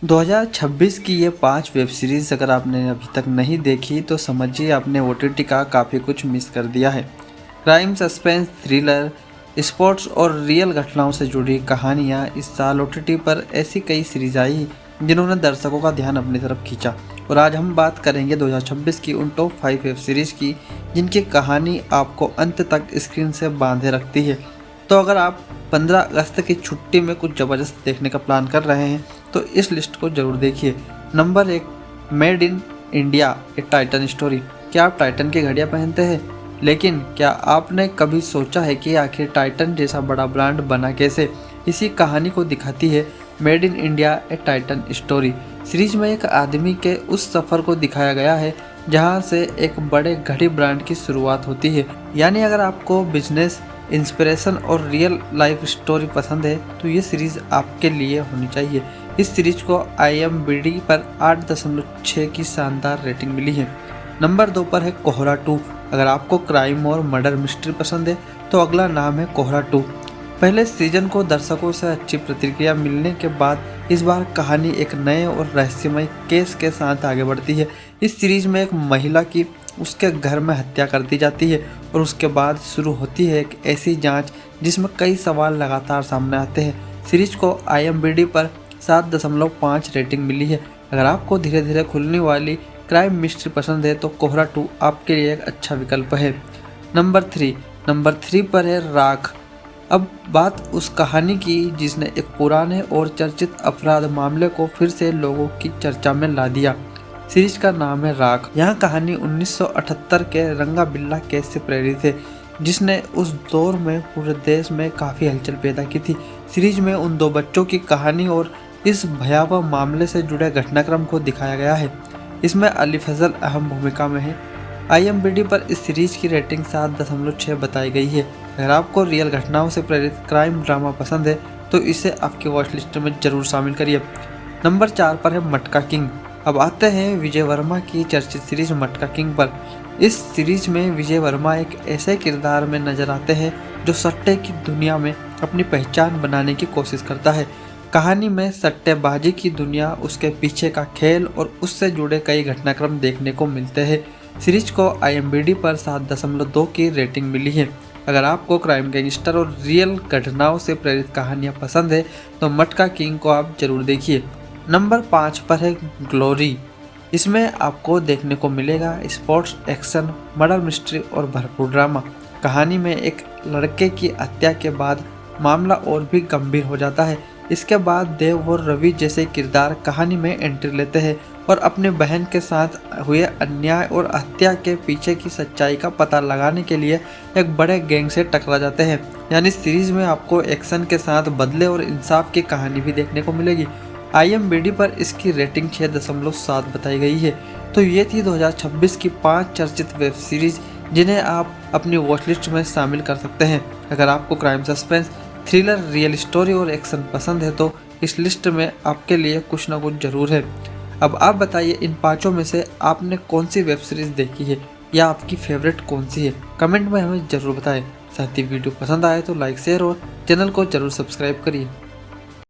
2026 की ये 5 web series अगर आपने अभी तक नहीं देखी तो समझिए आपने ओटीटी का काफ़ी कुछ मिस कर दिया है। क्राइम, सस्पेंस, थ्रिलर, स्पोर्ट्स और रियल घटनाओं से जुड़ी कहानियाँ इस साल ओटीटी पर ऐसी कई सीरीज आई जिन्होंने दर्शकों का ध्यान अपनी तरफ खींचा। और आज हम बात करेंगे 2026 की उन टॉप 5 वेब सीरीज़ की जिनकी कहानी आपको अंत तक स्क्रीन से बांधे रखती है। तो अगर आप 15 अगस्त की छुट्टी में कुछ ज़बरदस्त देखने का प्लान कर रहे हैं तो इस लिस्ट को ज़रूर देखिए। Number 1, made in India A Titan story. क्या आप टाइटन की घड़ियाँ पहनते हैं? लेकिन क्या आपने कभी सोचा है कि आखिर टाइटन जैसा बड़ा ब्रांड बना कैसे? इसी कहानी को दिखाती है made in India A Titan story. Series में एक आदमी के उस सफ़र को दिखाया गया है जहां से एक बड़े घड़ी ब्रांड की शुरुआत होती है। यानी अगर आपको बिजनेस, इंस्पिरेशन और रियल लाइफ स्टोरी पसंद है तो ये सीरीज़ आपके लिए होनी चाहिए। इस सीरीज को IMDb पर 8.6 की शानदार रेटिंग मिली है। नंबर 2 पर है कोहरा 2। अगर आपको क्राइम और मर्डर मिस्ट्री पसंद है तो अगला नाम है कोहरा 2। पहले सीजन को दर्शकों से अच्छी प्रतिक्रिया मिलने के बाद इस बार कहानी एक नए और रहस्यमय केस के साथ आगे बढ़ती है। इस सीरीज में एक महिला की उसके घर में हत्या कर दी जाती है और उसके बाद शुरू होती है एक ऐसी जांच जिसमें कई सवाल लगातार सामने आते हैं। सीरीज को IMDb पर 7.5 रेटिंग मिली है। अगर आपको धीरे धीरे खुलने वाली क्राइम मिस्ट्री पसंद है तो कोहरा 2 आपके लिए एक अच्छा विकल्प है। नंबर 3 पर है राख। अब बात उस कहानी की जिसने एक पुराने और चर्चित अपराध मामले को फिर से लोगों की चर्चा में ला दिया। सीरीज का नाम है राख। यह कहानी 1978 के रंगा बिल्ला केस से प्रेरित है जिसने उस दौर में पूरे देश में काफ़ी हलचल पैदा की थी। सीरीज में उन 2 बच्चों की कहानी और इस भयावह मामले से जुड़े घटनाक्रम को दिखाया गया है। इसमें अली फजल अहम भूमिका में है। IMDb पर इस सीरीज की रेटिंग 7.6 बताई गई है। अगर आपको रियल घटनाओं से प्रेरित क्राइम ड्रामा पसंद है तो इसे आपकी वॉच लिस्ट में जरूर शामिल करिए। नंबर 4 पर है मटका किंग। अब आते हैं विजय वर्मा की चर्चित सीरीज मटका किंग पर। इस सीरीज में विजय वर्मा एक ऐसे किरदार में नजर आते हैं जो सट्टे की दुनिया में अपनी पहचान बनाने की कोशिश करता है। कहानी में सट्टेबाजी की दुनिया, उसके पीछे का खेल और उससे जुड़े कई घटनाक्रम देखने को मिलते हैं। सीरीज को IMDb पर 7.2 की रेटिंग मिली है। अगर आपको क्राइम, गैंगस्टर और रियल घटनाओं से प्रेरित कहानियां पसंद है तो मटका किंग को आप जरूर देखिए। नंबर 5 पर है ग्लोरी। इसमें आपको देखने को मिलेगा स्पोर्ट्स, एक्शन, मर्डर मिस्ट्री और भरपूर ड्रामा। कहानी में एक लड़के की हत्या के बाद मामला और भी गंभीर हो जाता है। इसके बाद देव और रवि जैसे किरदार कहानी में एंट्री लेते हैं और अपनी बहन के साथ हुए अन्याय और हत्या के पीछे की सच्चाई का पता लगाने के लिए एक बड़े गैंग से टकरा जाते हैं। यानी सीरीज में आपको एक्शन के साथ बदले और इंसाफ की कहानी भी देखने को मिलेगी। IMDb पर इसकी रेटिंग 6.7 बताई गई है। तो ये थी 2026 की 5 चर्चित वेब सीरीज जिन्हें आप अपनी वॉच लिस्ट में शामिल कर सकते हैं। अगर आपको crime, suspense, thriller, real story और एक्शन पसंद है तो इस लिस्ट में आपके लिए कुछ ना कुछ जरूर है। अब आप बताइए इन 5 में से आपने कौन सी वेब सीरीज देखी है या आपकी फेवरेट कौन सी है? कमेंट में हमें ज़रूर बताएं। साथ ही वीडियो पसंद आए तो लाइक, शेयर और चैनल को जरूर सब्सक्राइब करिए।